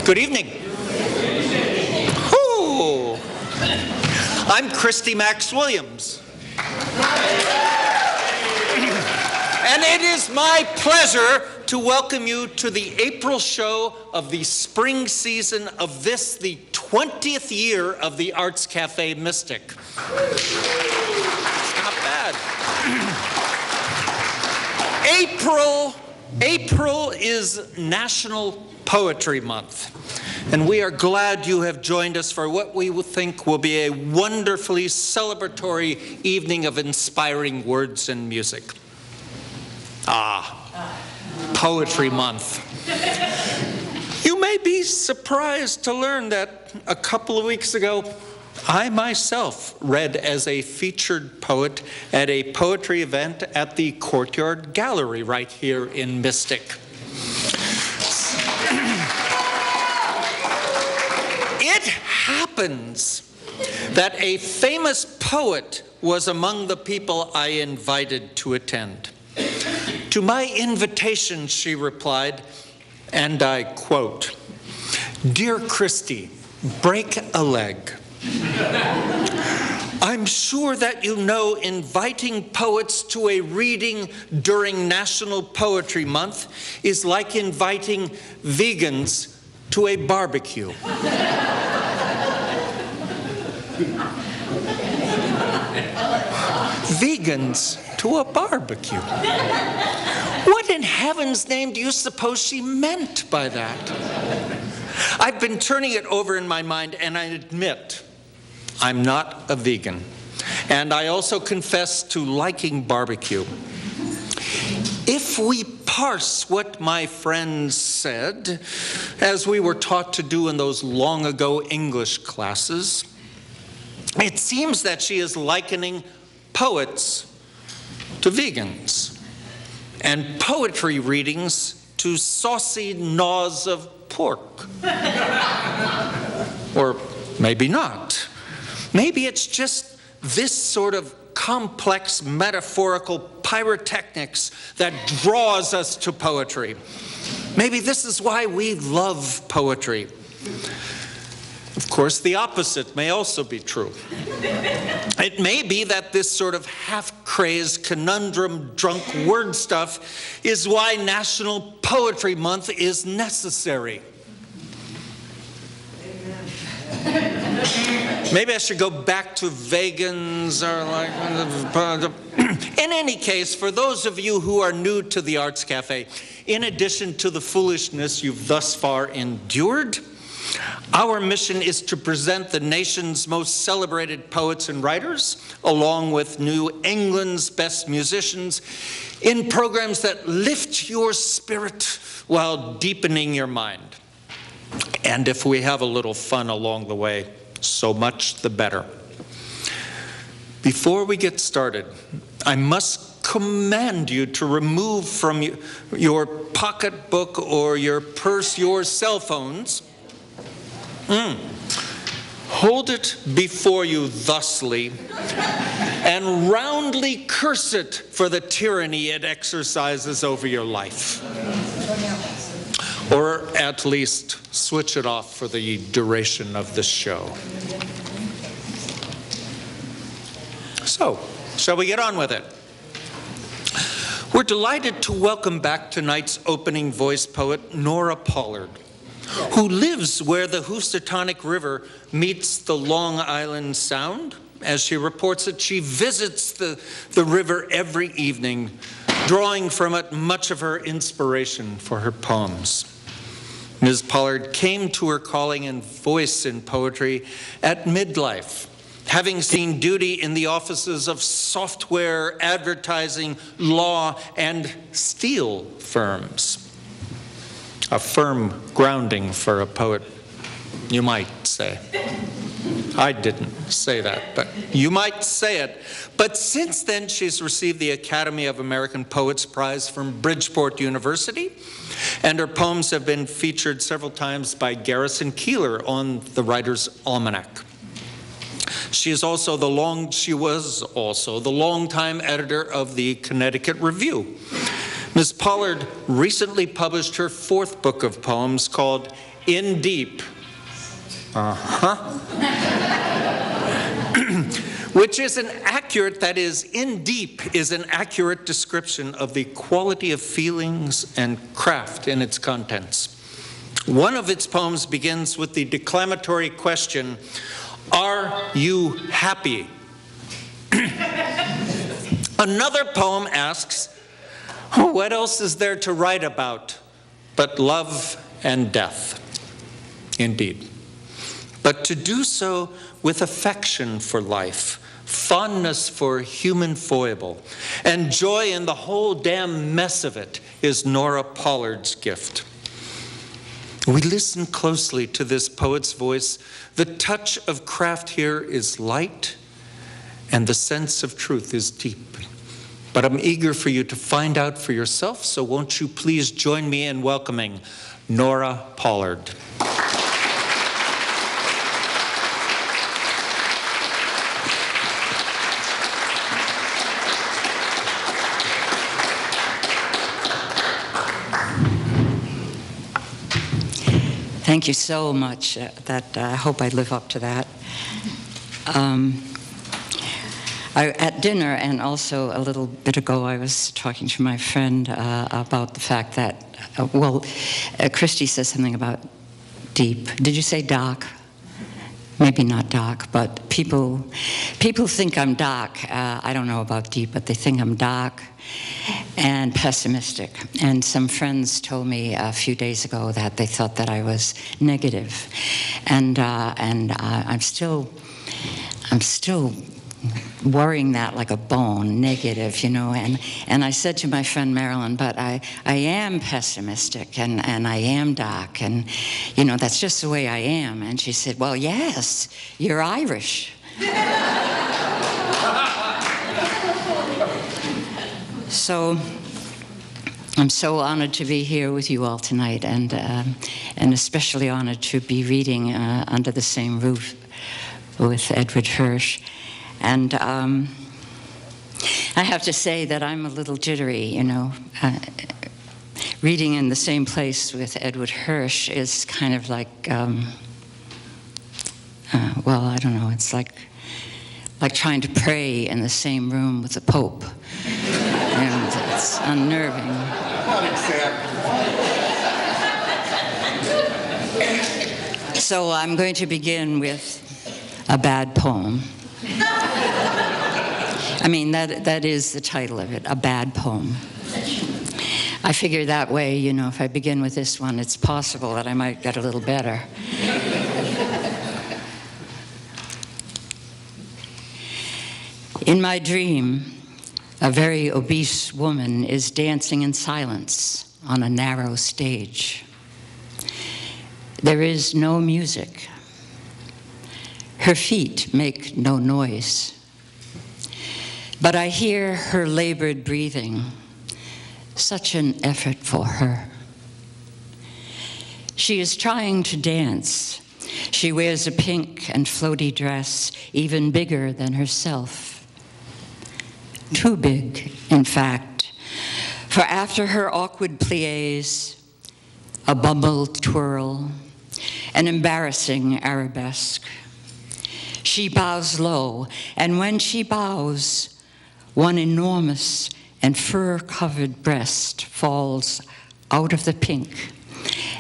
Good evening. Ooh. I'm Christie Max Williams. And it is my pleasure to welcome you to the April show of the spring season of this, the 20th year of the Arts Café Mystic. It's not bad. April is National Poetry Month, and we are glad you have joined us for what we think will be a wonderfully celebratory evening of inspiring words and music. Poetry Month. You may be surprised to learn that a couple of weeks ago, I myself read as a featured poet at a poetry event at the Courtyard Gallery right here in Mystic. It happens that a famous poet was among the people I invited to attend. To my invitation, she replied, and I quote, "Dear Christie, break a leg. I'm sure that you know inviting poets to a reading during National Poetry Month is like inviting vegans to a barbecue." Vegans to a barbecue. What in heaven's name do you suppose she meant by that? I've been turning it over in my mind, and I admit I'm not a vegan. And I also confess to liking barbecue. If we parse what my friend said, as we were taught to do in those long ago English classes, it seems that she is likening poets to vegans and poetry readings to saucy gnaws of pork. Or maybe not. Maybe it's just this sort of complex metaphorical pyrotechnics that draws us to poetry. Maybe this is why we love poetry. Of course, the opposite may also be true. It may be that this sort of half-crazed, conundrum-drunk word stuff is why National Poetry Month is necessary. Maybe I should go back to vegans or like... In any case, for those of you who are new to the Arts Café, in addition to the foolishness you've thus far endured, our mission is to present the nation's most celebrated poets and writers, along with New England's best musicians, in programs that lift your spirit while deepening your mind. And if we have a little fun along the way, so much the better. Before we get started, I must command you to remove from your pocketbook or your purse your cell phones. Hold it before you thusly and roundly curse it for the tyranny it exercises over your life. Or at least switch it off for the duration of the show. So, shall we get on with it? We're delighted to welcome back tonight's opening voice poet, Nora Pollard, who lives where the Housatonic River meets the Long Island Sound. As she reports it, she visits the river every evening, drawing from it much of her inspiration for her poems. Ms. Pollard came to her calling and voice in poetry at midlife, having seen duty in the offices of software, advertising, law, and steel firms. A firm grounding for a poet, you might say. I didn't say that, but you might say it. But since then, she's received the Academy of American Poets Prize from Bridgeport University, and her poems have been featured several times by Garrison Keillor on the Writer's Almanac. She was also the longtime editor of the Connecticut Review. Ms. Pollard recently published her fourth book of poems called in deep. Which is in deep is an accurate description of the quality of feelings and craft in its contents. One of its poems begins with the declamatory question, "Are you happy?" Another poem asks, what else is there to write about but love and death? Indeed. But to do so with affection for life, fondness for human foible, and joy in the whole damn mess of it is Nora Pollard's gift. We listen closely to this poet's voice. The touch of craft here is light, and the sense of truth is deep. But I'm eager for you to find out for yourself, so won't you please join me in welcoming Nora Pollard. Thank you so much. I hope I live up to that. At dinner and also a little bit ago, I was talking to my friend about the fact that, Christie says something about deep. Did you say dark? Maybe not dark, but people think I'm dark. I don't know about deep, but they think I'm dark and pessimistic. And some friends told me a few days ago that they thought that I was negative, and I'm still worrying that like a bone, negative, And I said to my friend Marilyn, but I am pessimistic and I am dark, and that's just the way I am. And she said, well, yes, you're Irish. So I'm so honored to be here with you all tonight, and especially honored to be reading under the same roof with Edward Hirsch. And I have to say that I'm a little jittery, reading in the same place with Edward Hirsch is kind of like, I don't know, it's like trying to pray in the same room with the Pope. And it's unnerving. Not exactly. So I'm going to begin with a bad poem. I mean, that is the title of it, a bad poem. I figure that way, if I begin with this one, it's possible that I might get a little better. In my dream, a very obese woman is dancing in silence on a narrow stage. There is no music. Her feet make no noise. But I hear her labored breathing, such an effort for her. She is trying to dance. She wears a pink and floaty dress, even bigger than herself. Too big, in fact, for after her awkward pliés, a bumbled twirl, an embarrassing arabesque, she bows low, and when she bows, one enormous and fur-covered breast falls out of the pink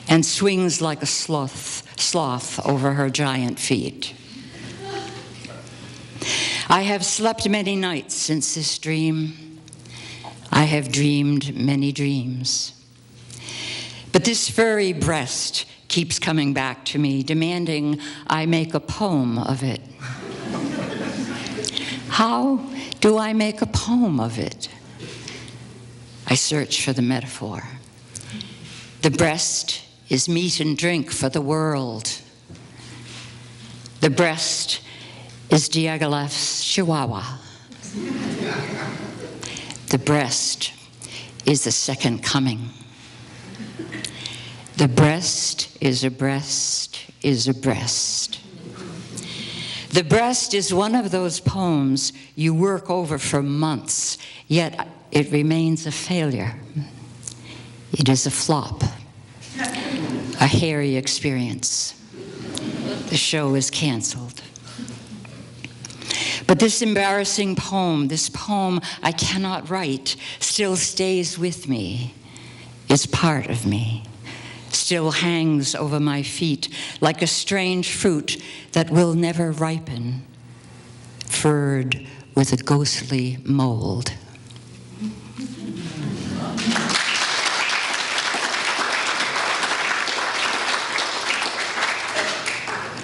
and swings like a sloth over her giant feet. I have slept many nights since this dream. I have dreamed many dreams. But this furry breast keeps coming back to me, demanding I make a poem of it. How do I make a poem of it? I search for the metaphor. The breast is meat and drink for the world. The breast is Diaghilev's Chihuahua. The breast is the second coming. The breast is a breast is a breast. The breast is one of those poems you work over for months, yet it remains a failure. It is a flop. a hairy experience. The show is canceled. But this embarrassing poem, this poem I cannot write, still stays with me, is part of me, still hangs over my feet like a strange fruit that will never ripen, furred with a ghostly mold.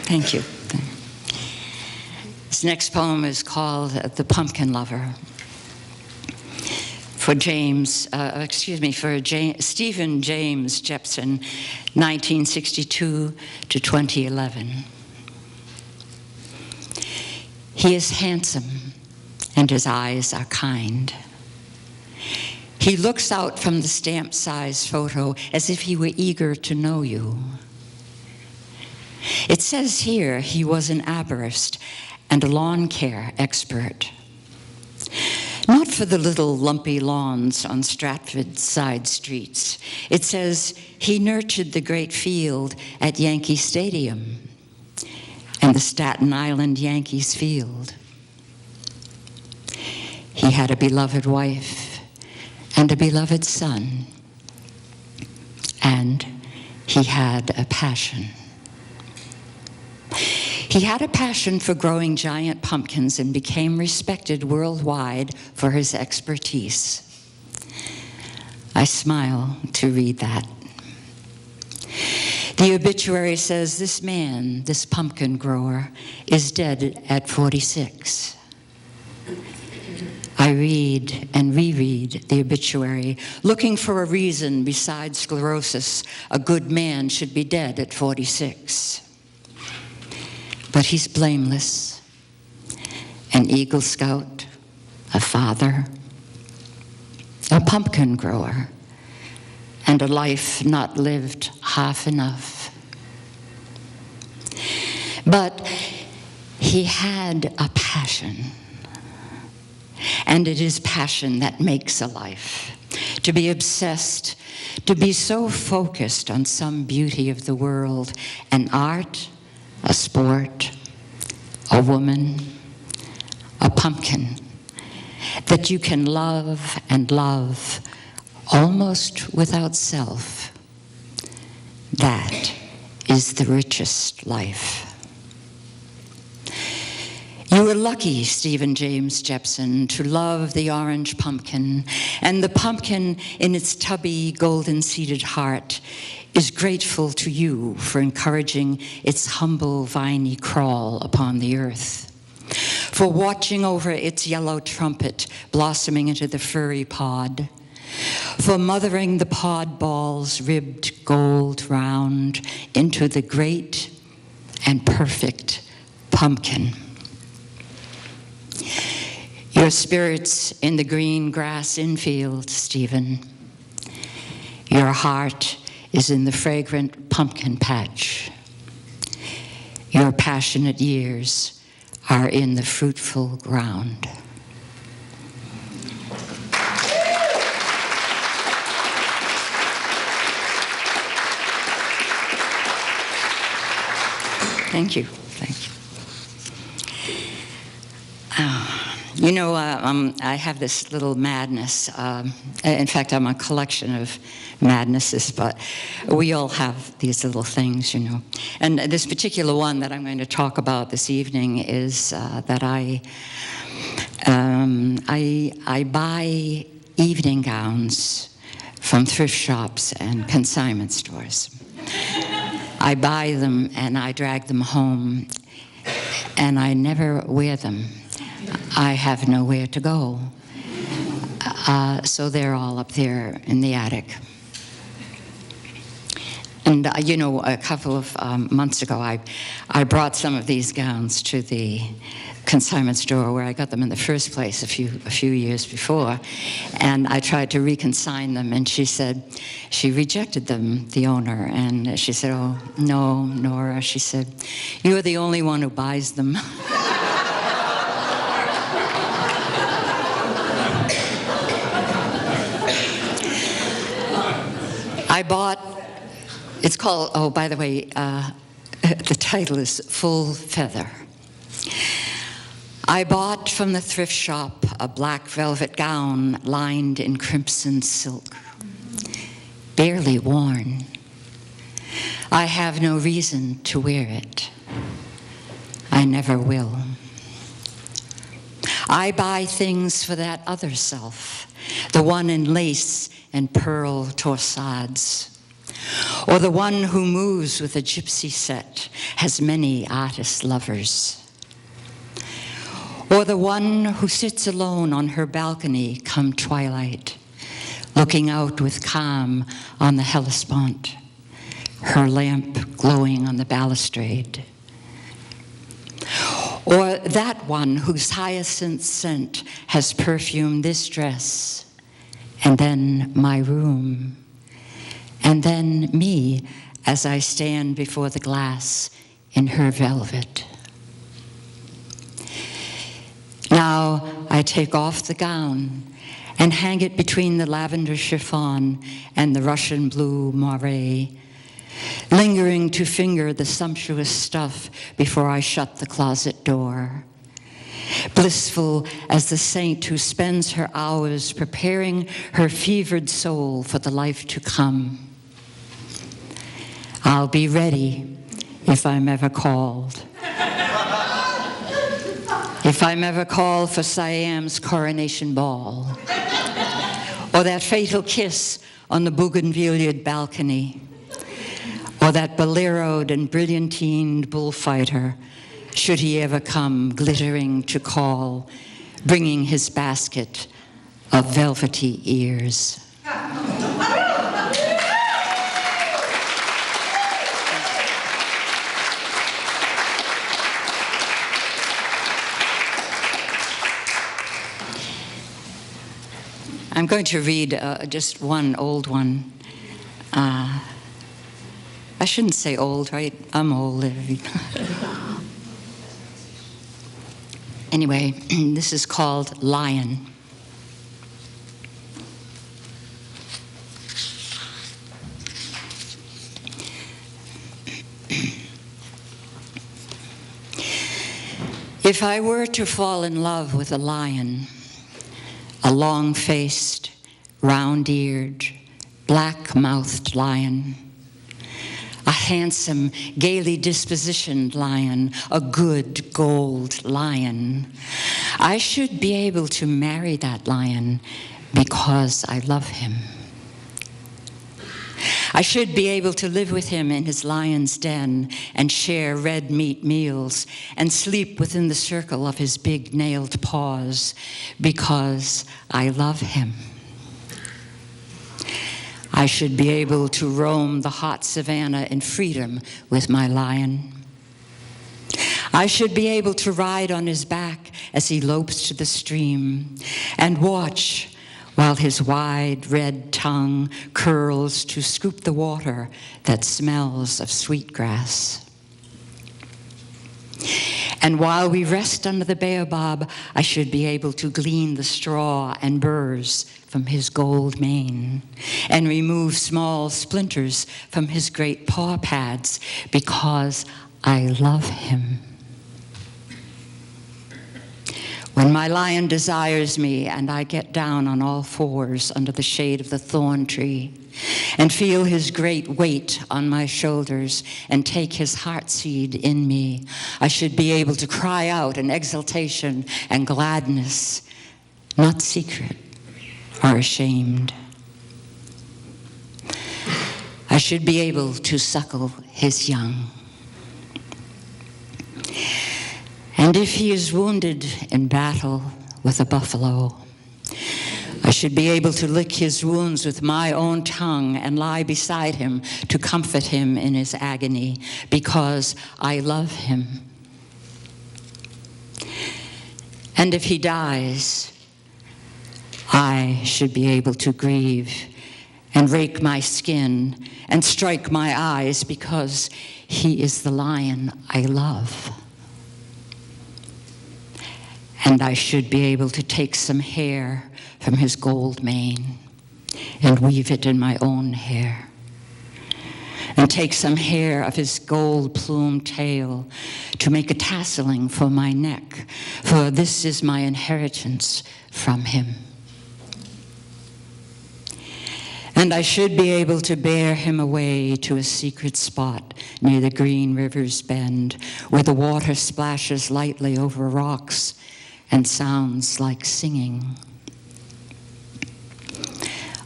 Thank you. This next poem is called The Pumpkin Lover. For Stephen James Jepson, 1962 to 2011. He is handsome, and his eyes are kind. He looks out from the stamp-size photo as if he were eager to know you. It says here he was an arborist and a lawn care expert. Not for the little lumpy lawns on Stratford's side streets. It says he nurtured the great field at Yankee Stadium and the Staten Island Yankees field. He had a beloved wife and a beloved son, and he had a passion. He had a passion for growing giant pumpkins and became respected worldwide for his expertise. I smile to read that. The obituary says this man, this pumpkin grower, is dead at 46. I read and reread the obituary, looking for a reason besides sclerosis a good man should be dead at 46. But he's blameless, an Eagle Scout, a father, a pumpkin grower, and a life not lived half enough. But he had a passion, and it is passion that makes a life. To be obsessed, to be so focused on some beauty of the world, an art, a sport, a woman, a pumpkin, that you can love and love almost without self. That is the richest life. You were lucky, Stephen James Jepson, to love the orange pumpkin, and the pumpkin in its tubby, golden-seeded heart is grateful to you for encouraging its humble, viney crawl upon the earth, for watching over its yellow trumpet blossoming into the furry pod, for mothering the pod balls ribbed gold round into the great and perfect pumpkin. Your spirit's in the green grass infield, Stephen. Your heart is in the fragrant pumpkin patch. Your passionate years are in the fruitful ground. Thank you. Thank you. You know, I have this little madness. In fact, I'm a collection of madnesses, but we all have these little things, you know. And this particular one that I'm going to talk about this evening is that I buy evening gowns from thrift shops and consignment stores. I buy them and I drag them home, and I never wear them. I have nowhere to go. So they're all up there in the attic. And, you know, a couple of months ago, I brought some of these gowns to the consignment store where I got them in the first place a few years before. And I tried to reconsign them, and she said, she rejected them, the owner. And she said, "Oh, no, Nora," she said, "you're the only one who buys them." It's called, oh, by the way, the title is Full Feather. I bought from the thrift shop a black velvet gown lined in crimson silk, barely worn. I have no reason to wear it. I never will. I buy things for that other self, the one in lace and pearl torsades, or the one who moves with a gypsy set, has many artist lovers, or the one who sits alone on her balcony come twilight, looking out with calm on the Hellespont, her lamp glowing on the balustrade. Or that one whose hyacinth scent has perfumed this dress, and then my room, and then me as I stand before the glass in her velvet. Now I take off the gown and hang it between the lavender chiffon and the Russian blue moire, lingering to finger the sumptuous stuff before I shut the closet door. Blissful as the saint who spends her hours preparing her fevered soul for the life to come. I'll be ready if I'm ever called. If I'm ever called for Siam's coronation ball, or that fatal kiss on the bougainvilleaed balcony, or that boleroed and brilliantined bullfighter, should he ever come glittering to call, bringing his basket of velvety ears. I'm going to read just one old one. I shouldn't say old, right? I'm old. Anyway, this is called Lion. If I were to fall in love with a lion, a long-faced, round-eared, black-mouthed lion, a handsome, gaily dispositioned lion, a good gold lion, I should be able to marry that lion because I love him. I should be able to live with him in his lion's den and share red meat meals and sleep within the circle of his big nailed paws because I love him. I should be able to roam the hot savannah in freedom with my lion. I should be able to ride on his back as he lopes to the stream and watch while his wide red tongue curls to scoop the water that smells of sweetgrass. And while we rest under the baobab, I should be able to glean the straw and burrs from his gold mane and remove small splinters from his great paw pads because I love him. When my lion desires me and I get down on all fours under the shade of the thorn tree and feel his great weight on my shoulders and take his heartseed in me, I should be able to cry out in exultation and gladness, not secret or ashamed. I should be able to suckle his young. And if he is wounded in battle with a buffalo, I should be able to lick his wounds with my own tongue and lie beside him to comfort him in his agony because I love him. And if he dies, I should be able to grieve and rake my skin and strike my eyes because he is the lion I love. And I should be able to take some hair from his gold mane and weave it in my own hair. and take some hair of his gold-plumed tail to make a tasseling for my neck, for this is my inheritance from him. And I should be able to bear him away to a secret spot near the green river's bend, where the water splashes lightly over rocks and sounds like singing.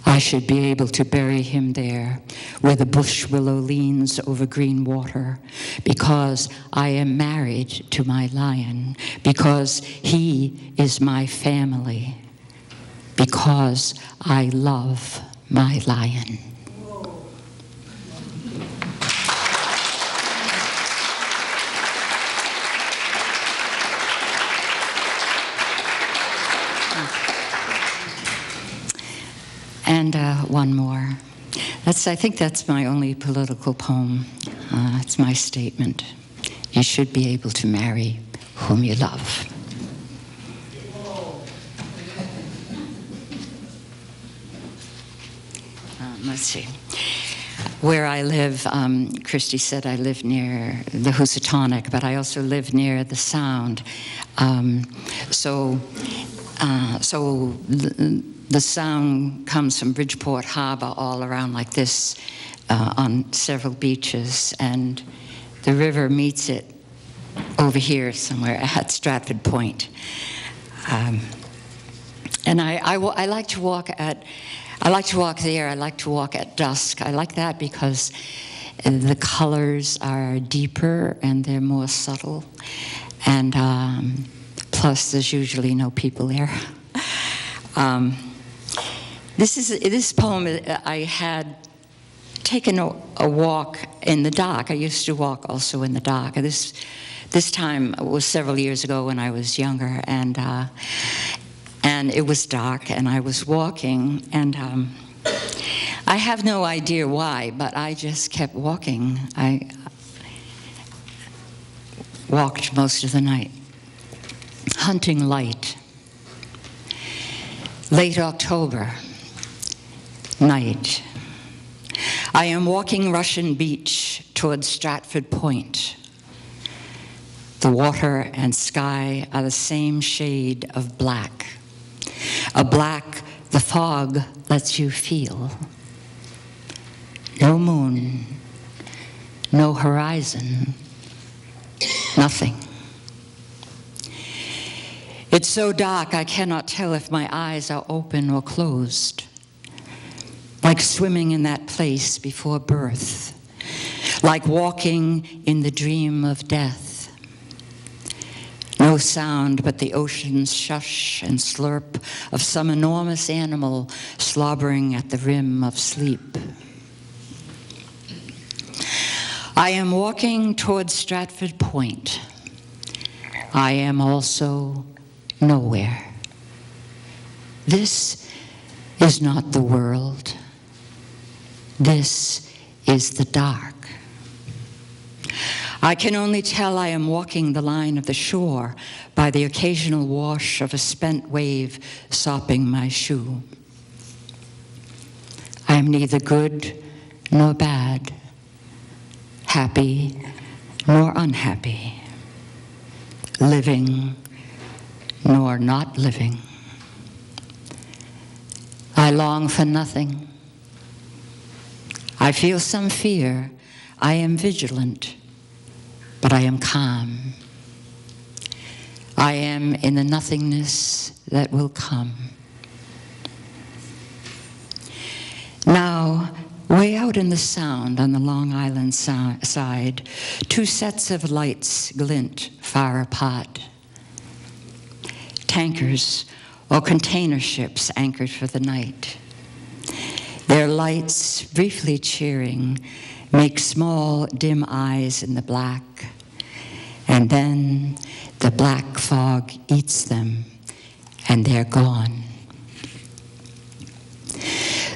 I should be able to bury him there, where the bush willow leans over green water, because I am married to my lion, because he is my family, because I love my lion. And one more. I think that's my only political poem. It's my statement. You should be able to marry whom you love. Let's see. Where I live, Christie said I live near the Housatonic, but I also live near the Sound. So the Sound comes from Bridgeport Harbor all around like this on several beaches, and the river meets it over here somewhere at Stratford Point. And I like to walk there. I like to walk at dusk. I like that because the colors are deeper and they're more subtle. And plus, there's usually no people there. This poem, I had taken a walk in the dark. I used to walk also in the dark. This time was several years ago when I was younger, and it was dark, and I was walking, and I have no idea why, but I just kept walking. I walked most of the night, hunting light. Late October night. I am walking Russian Beach towards Stratford Point. The water and sky are the same shade of black. A black the fog lets you feel. No moon, no horizon, nothing. It's so dark I cannot tell if my eyes are open or closed, like swimming in that place before birth, like walking in the dream of death. No sound but the ocean's shush and slurp of some enormous animal slobbering at the rim of sleep. I am walking towards Stratford Point. I am also nowhere. This is not the world. This is the dark. I can only tell I am walking the line of the shore by the occasional wash of a spent wave sopping my shoe. I am neither good nor bad, happy nor unhappy, living nor not living. I long for nothing. I feel some fear. I am vigilant, but I am calm. I am in the nothingness that will come. Now, way out in the Sound on the Long Island side, two sets of lights glint far apart. Tankers or container ships anchored for the night. Their lights, briefly cheering, make small, dim eyes in the black, and then the black fog eats them, and they're gone.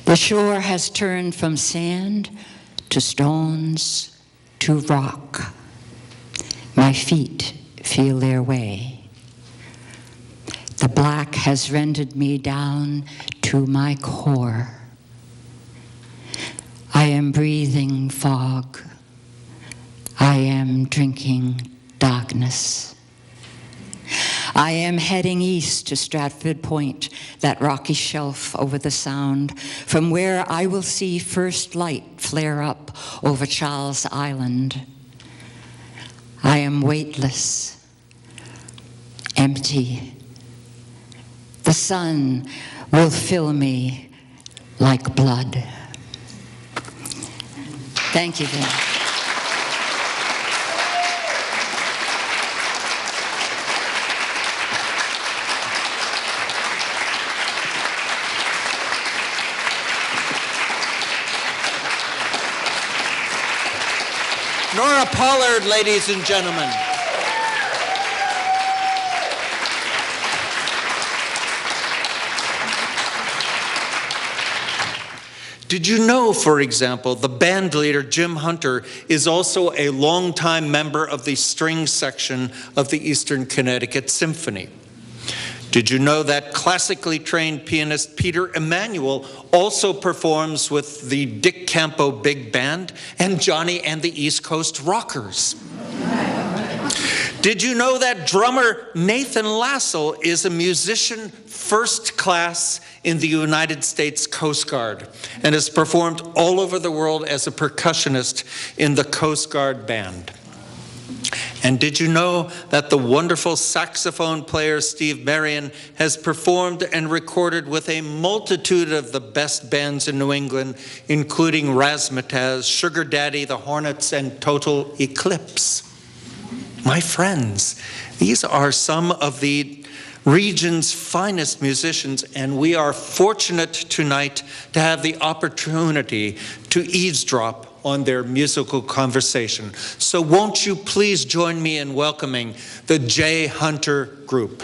The shore has turned from sand to stones to rock. My feet feel their way. The black has rendered me down to my core. I I am breathing fog. I am drinking darkness. I am heading east to Stratford Point, that rocky shelf over the Sound, from where I will see first light flare up over Charles Island. I am weightless, empty. The sun will fill me like blood. Thank you, Ben. Nora Pollard, ladies and gentlemen. Did you know, for example, the band leader, Jim Hunter, is also a longtime member of the string section of the Eastern Connecticut Symphony? Did you know that classically trained pianist Peter Emanuel also performs with the Dick Campo Big Band and Johnny and the East Coast Rockers? Did you know that drummer Nathan Lassell is a musician first class in the United States Coast Guard and has performed all over the world as a percussionist in the Coast Guard Band? And did you know that the wonderful saxophone player Steve Marien has performed and recorded with a multitude of the best bands in New England, including Razzmatazz, Sugar Daddy, the Hornets, and Total Eclipse? My friends, these are some of the region's finest musicians, and we are fortunate tonight to have the opportunity to eavesdrop on their musical conversation. So won't you please join me in welcoming the J. Hunter Group.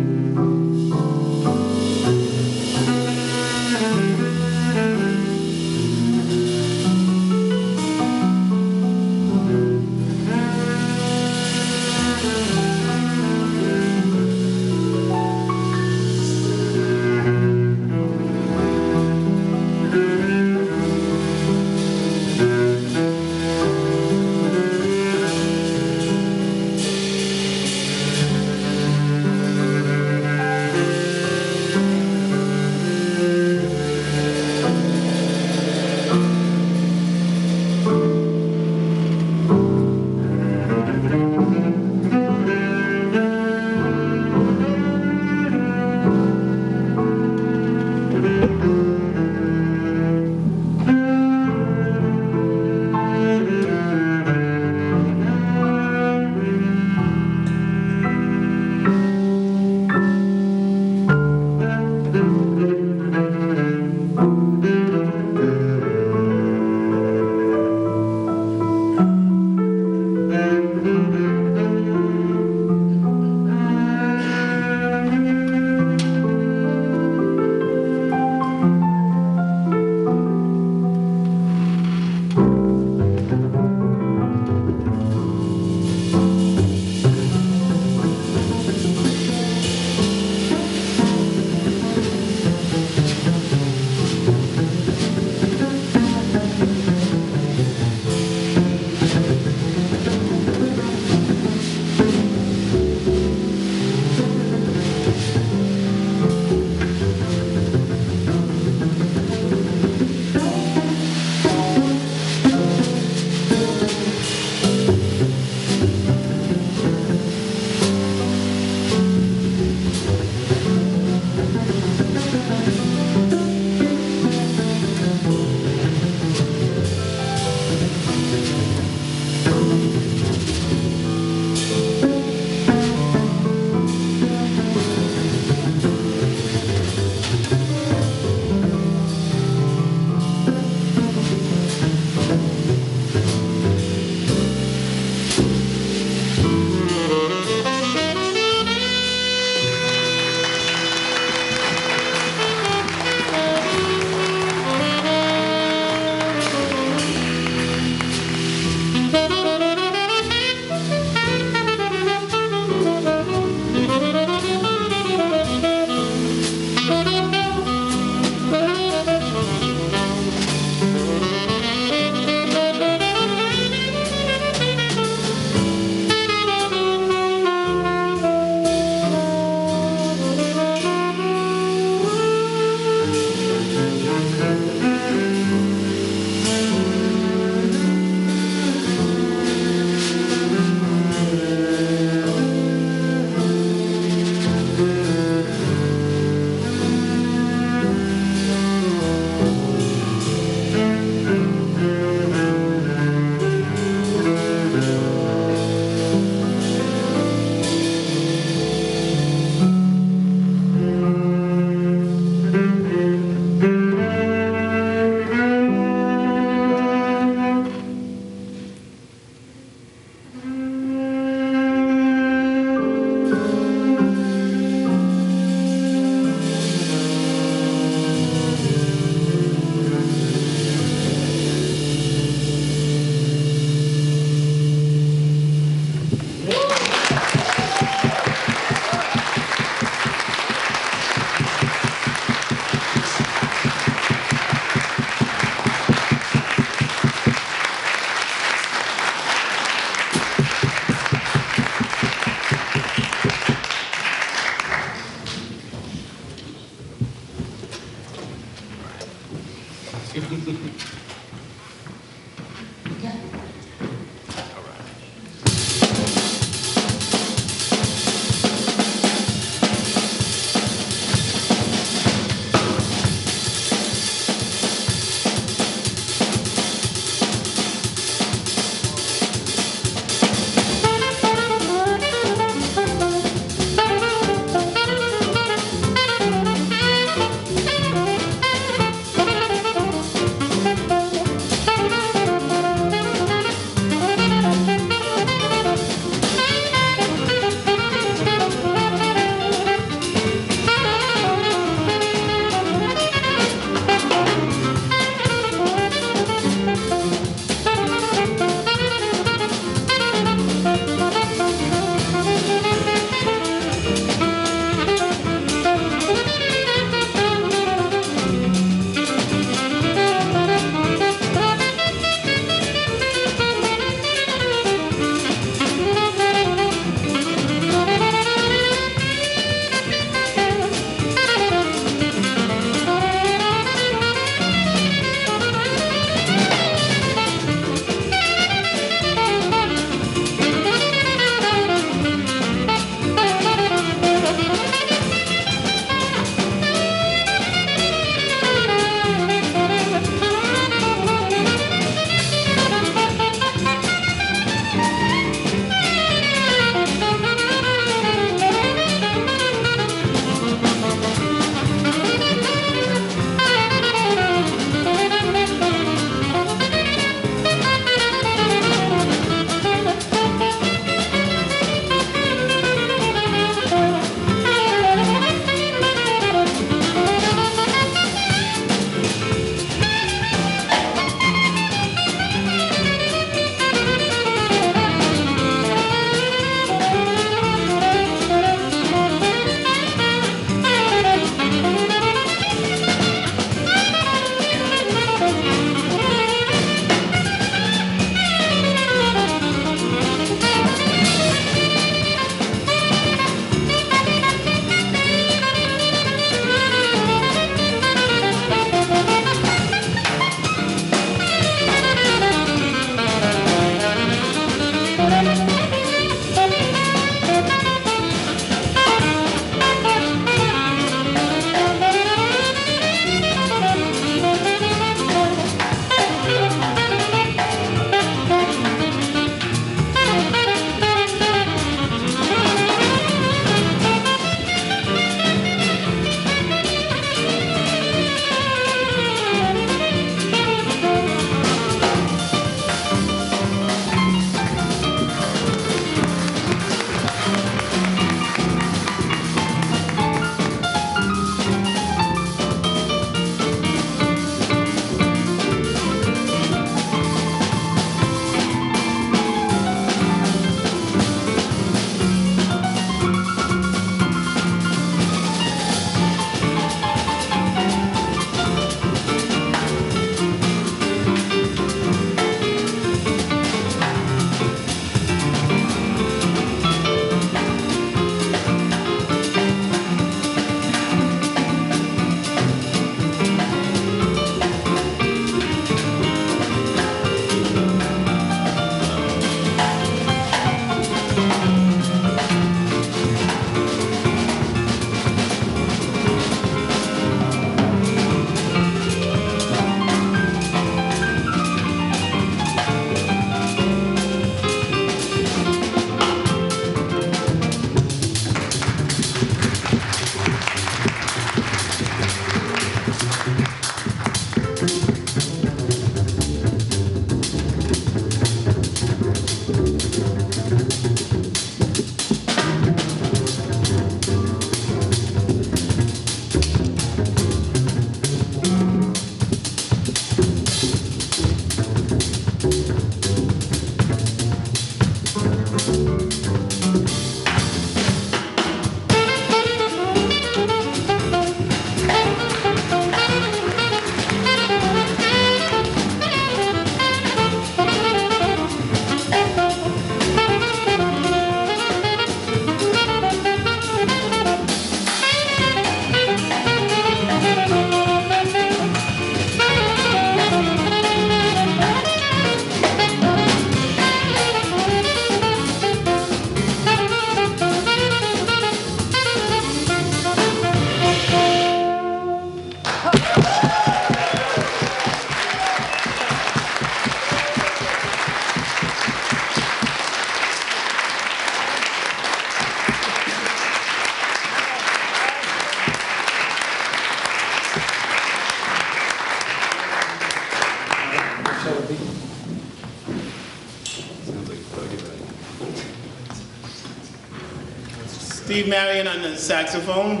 Steve Marien on the saxophone.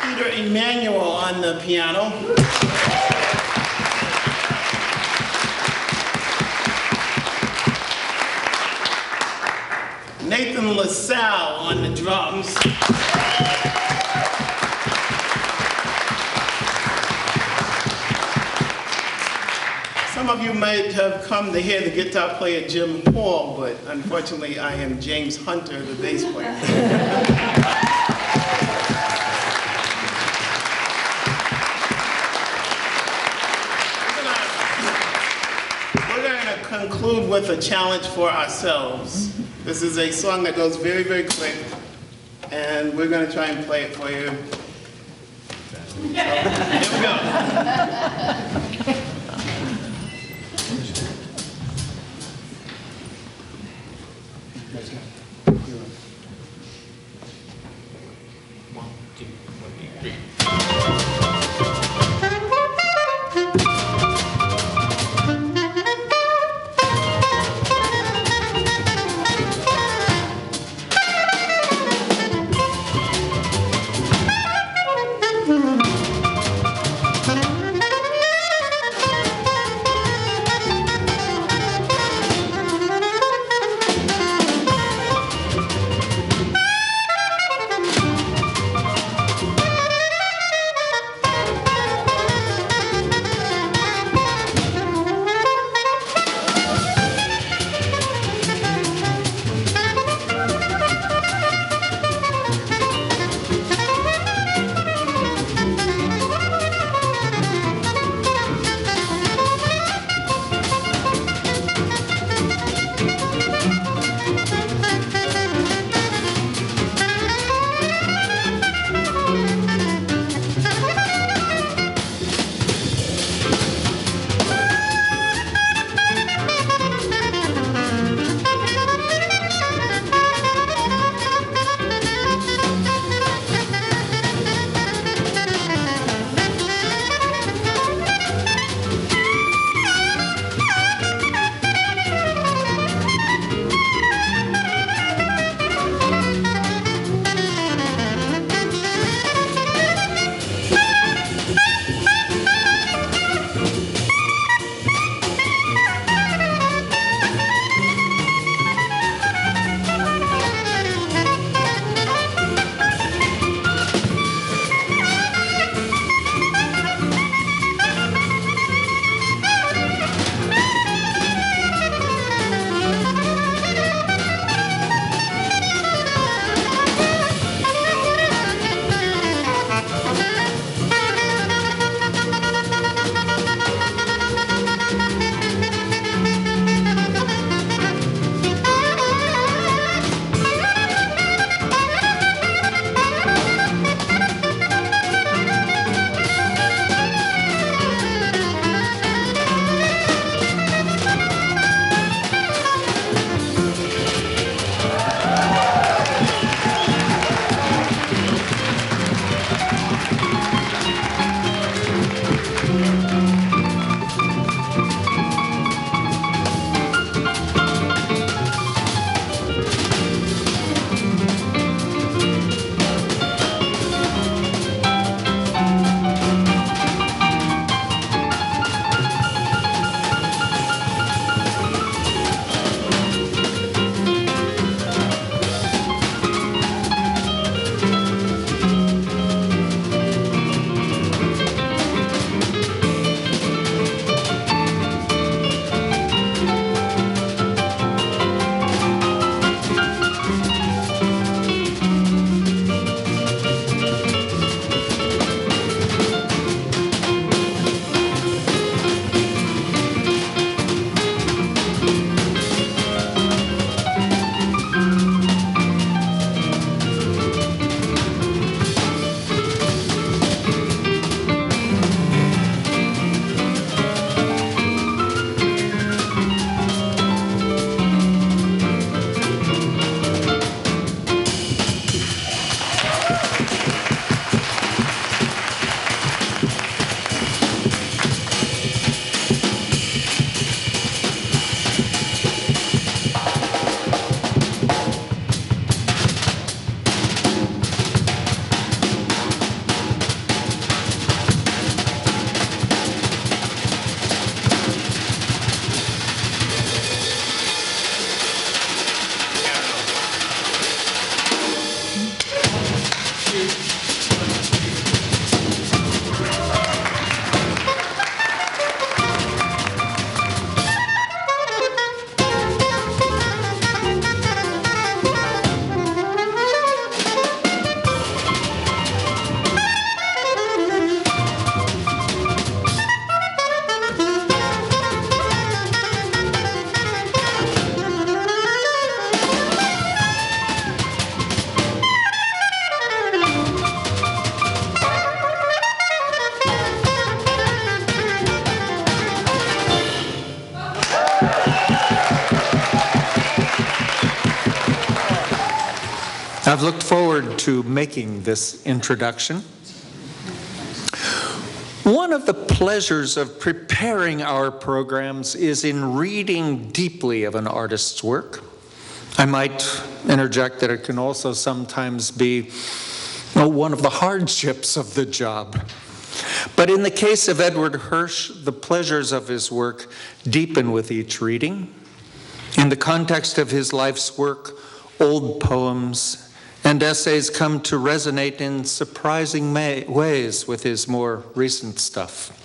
Peter Emmanuel on the piano. Nathan LaSalle on the drums. Some of you might have come to hear the guitar player Jim Hall, but unfortunately I am James Hunter, the bass player. We're going to conclude with a challenge for ourselves. This is a song that goes very, very quick, and we're going to try and play it for you. So, here we go. I've looked forward to making this introduction. One of the pleasures of preparing our programs is in reading deeply of an artist's work. I might interject that it can also sometimes be one of the hardships of the job. But in the case of Edward Hirsch, the pleasures of his work deepen with each reading. In the context of his life's work, old poems and essays come to resonate in surprising ways with his more recent stuff.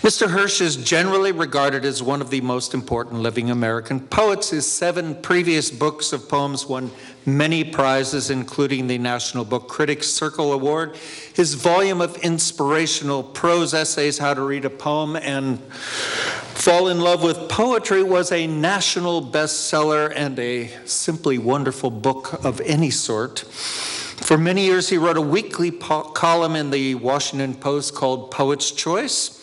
Mr. Hirsch is generally regarded as one of the most important living American poets. His 7 previous books of poems won many prizes, including the National Book Critics Circle Award. His volume of inspirational prose essays, How to Read a Poem and Fall in Love with Poetry, was a national bestseller and a simply wonderful book of any sort. For many years, he wrote a weekly column in the Washington Post called Poet's Choice,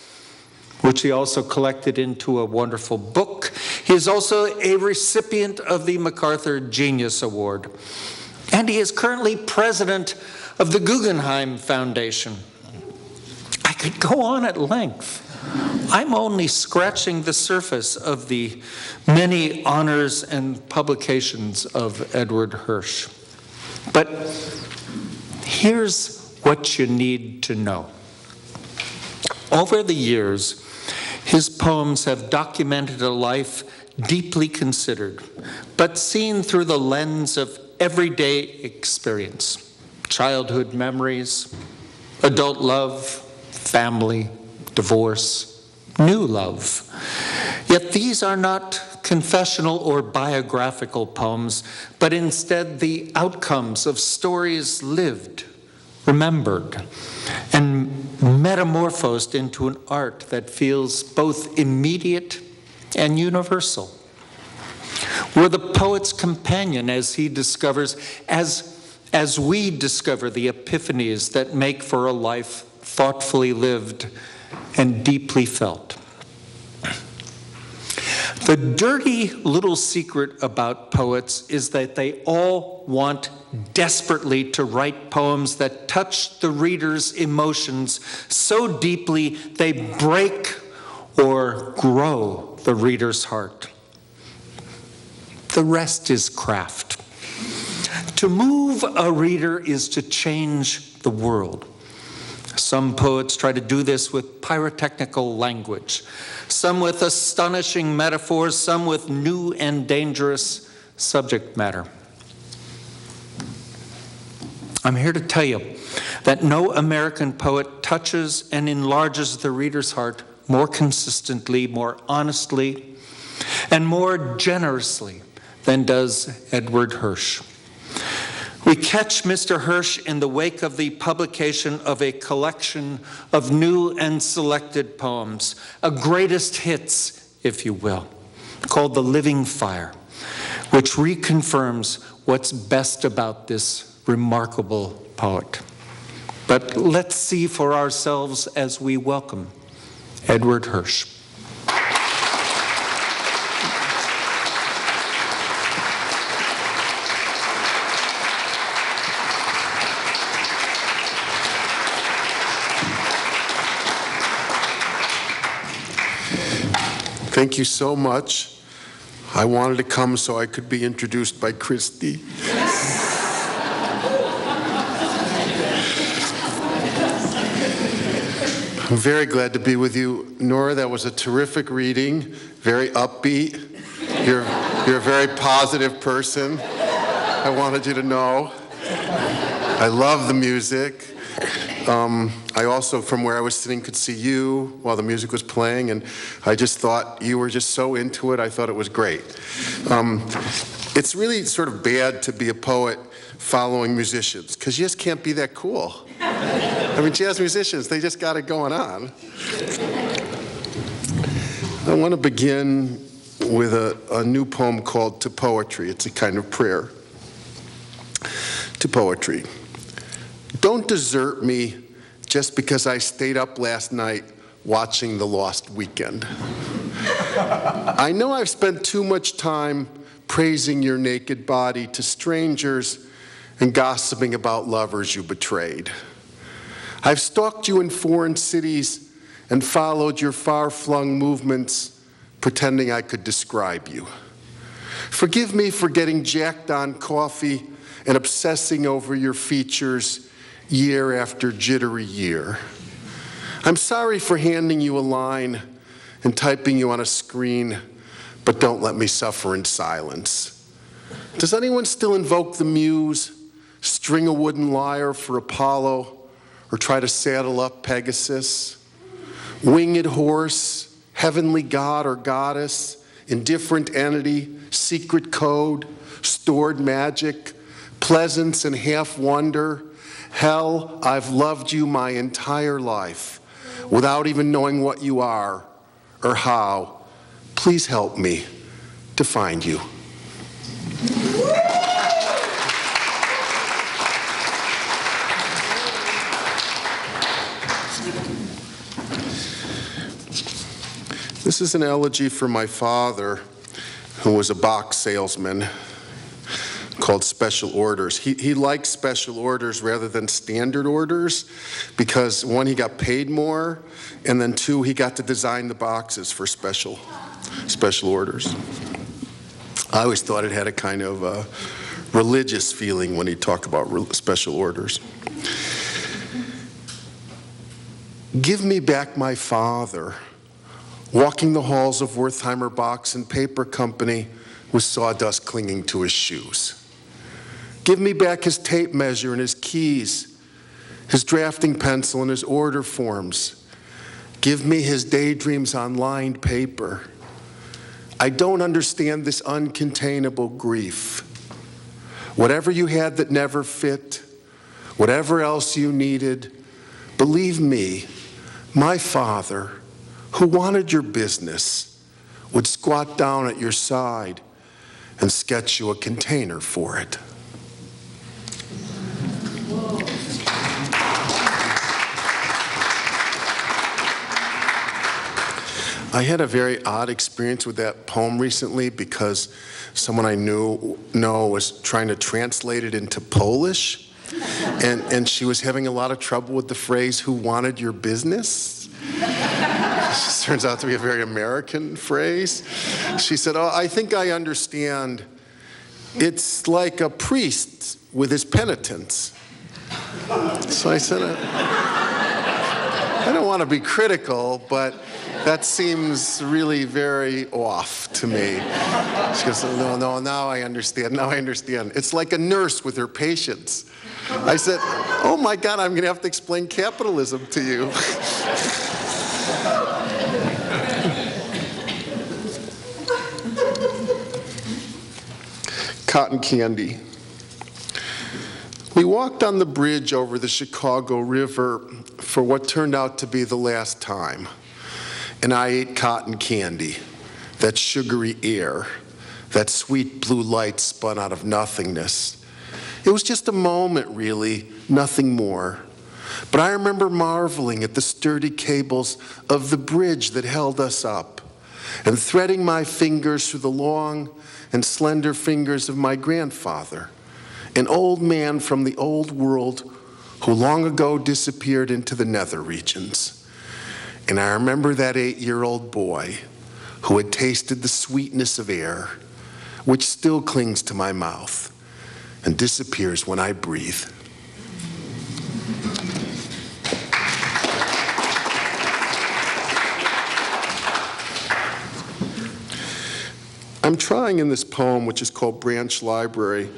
which he also collected into a wonderful book. He is also a recipient of the MacArthur Genius Award. And he is currently president of the Guggenheim Foundation. I could go on at length. I'm only scratching the surface of the many honors and publications of Edward Hirsch. But here's what you need to know. Over the years, his poems have documented a life deeply considered, but seen through the lens of everyday experience, childhood memories, adult love, family, divorce, new love. Yet these are not confessional or biographical poems, but instead the outcomes of stories lived, remembered, and metamorphosed into an art that feels both immediate and universal. We're the poet's companion as he discovers, as we discover the epiphanies that make for a life thoughtfully lived and deeply felt. The dirty little secret about poets is that they all want desperately to write poems that touch the reader's emotions so deeply they break or grow the reader's heart. The rest is craft. To move a reader is to change the world. Some poets try to do this with pyrotechnical language, some with astonishing metaphors, some with new and dangerous subject matter. I'm here to tell you that no American poet touches and enlarges the reader's heart more consistently, more honestly, and more generously than does Edward Hirsch. We catch Mr. Hirsch in the wake of the publication of a collection of new and selected poems, a greatest hits, if you will, called The Living Fire, which reconfirms what's best about this remarkable poet. But let's see for ourselves as we welcome Edward Hirsch. Thank you so much. I wanted to come so I could be introduced by Christie. I'm very glad to be with you. Nora, that was a terrific reading, very upbeat. You're a very positive person. I wanted you to know. I love the music. I also, from where I was sitting, could see you while the music was playing, and I just thought you were just so into it. I thought it was great. It's really sort of bad to be a poet following musicians, because you just can't be that cool. I mean, jazz musicians, they just got it going on. I want to begin with a new poem called To Poetry. It's a kind of prayer. To poetry. Don't desert me just because I stayed up last night watching The Lost Weekend. I know I've spent too much time praising your naked body to strangers and gossiping about lovers you betrayed. I've stalked you in foreign cities and followed your far-flung movements, pretending I could describe you. Forgive me for getting jacked on coffee and obsessing over your features year after jittery year. I'm sorry for handing you a line and typing you on a screen, but don't let me suffer in silence. Does anyone still invoke the muse, string a wooden lyre for Apollo, or try to saddle up Pegasus? Winged horse, heavenly god or goddess, indifferent entity, secret code, stored magic, pleasance and half wonder. Hell, I've loved you my entire life without even knowing what you are or how. Please help me to find you. This is an elegy for my father, who was a box salesman, called Special Orders. He liked special orders rather than standard orders because, one, he got paid more, and then two, he got to design the boxes for special orders. I always thought it had a kind of religious feeling when he talked about special orders. Give me back my father, walking the halls of Wertheimer Box and Paper Company with sawdust clinging to his shoes. Give me back his tape measure and his keys, his drafting pencil and his order forms. Give me his daydreams on lined paper. I don't understand this uncontainable grief. Whatever you had that never fit, whatever else you needed, believe me, my father, who wanted your business, would squat down at your side and sketch you a container for it. I had a very odd experience with that poem recently because someone I know was trying to translate it into Polish, and she was having a lot of trouble with the phrase, "who wanted your business?" This turns out to be a very American phrase. She said, "Oh, I think I understand. It's like a priest with his penitents." So I said, I don't want to be critical, but that seems really very off to me. She goes, no, now I understand. It's like a nurse with her patients. I said, oh my God, I'm going to have to explain capitalism to you. Cotton candy. We walked on the bridge over the Chicago River for what turned out to be the last time. And I ate cotton candy, that sugary air, that sweet blue light spun out of nothingness. It was just a moment, really, nothing more. But I remember marveling at the sturdy cables of the bridge that held us up, and threading my fingers through the long and slender fingers of my grandfather, an old man from the old world who long ago disappeared into the nether regions. And I remember that 8-year-old boy who had tasted the sweetness of air, which still clings to my mouth and disappears when I breathe. I'm trying in this poem, which is called Branch Library,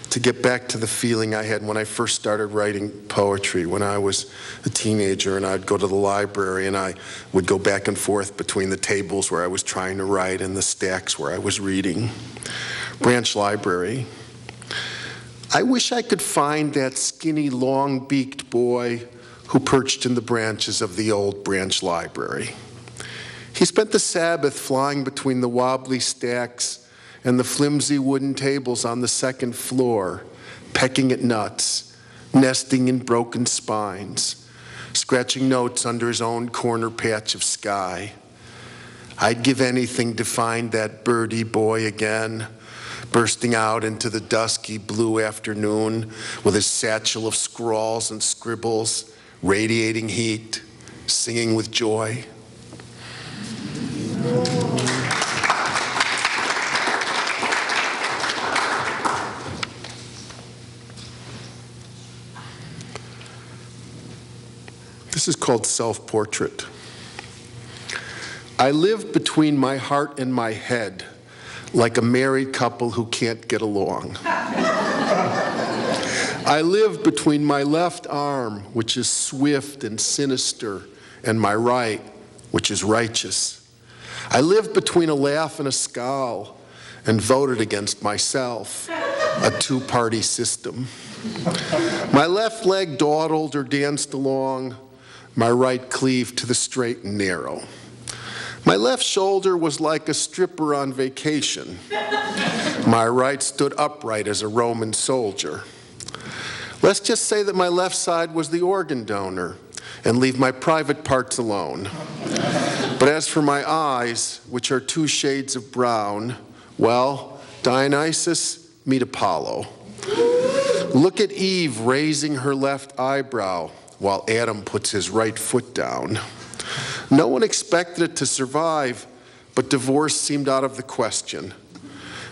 to get back to the feeling I had when I first started writing poetry, when I was a teenager, and I'd go to the library and I would go back and forth between the tables where I was trying to write and the stacks where I was reading. Branch Library. I wish I could find that skinny, long-beaked boy who perched in the branches of the old Branch Library. He spent the Sabbath flying between the wobbly stacks and the flimsy wooden tables on the second floor, pecking at nuts, nesting in broken spines, scratching notes under his own corner patch of sky. I'd give anything to find that birdie boy again, bursting out into the dusky blue afternoon with his satchel of scrawls and scribbles, radiating heat, singing with joy. This is called Self-Portrait. I live between my heart and my head, like a married couple who can't get along. I live between my left arm, which is swift and sinister, and my right, which is righteous. I live between a laugh and a scowl, and voted against myself, a two-party system. My left leg dawdled or danced along, my right cleaved to the straight and narrow. My left shoulder was like a stripper on vacation. My right stood upright as a Roman soldier. Let's just say that my left side was the organ donor and leave my private parts alone. But as for my eyes, which are two shades of brown, well, Dionysus, meet Apollo. Look at Eve raising her left eyebrow while Adam puts his right foot down. No one expected it to survive, but divorce seemed out of the question.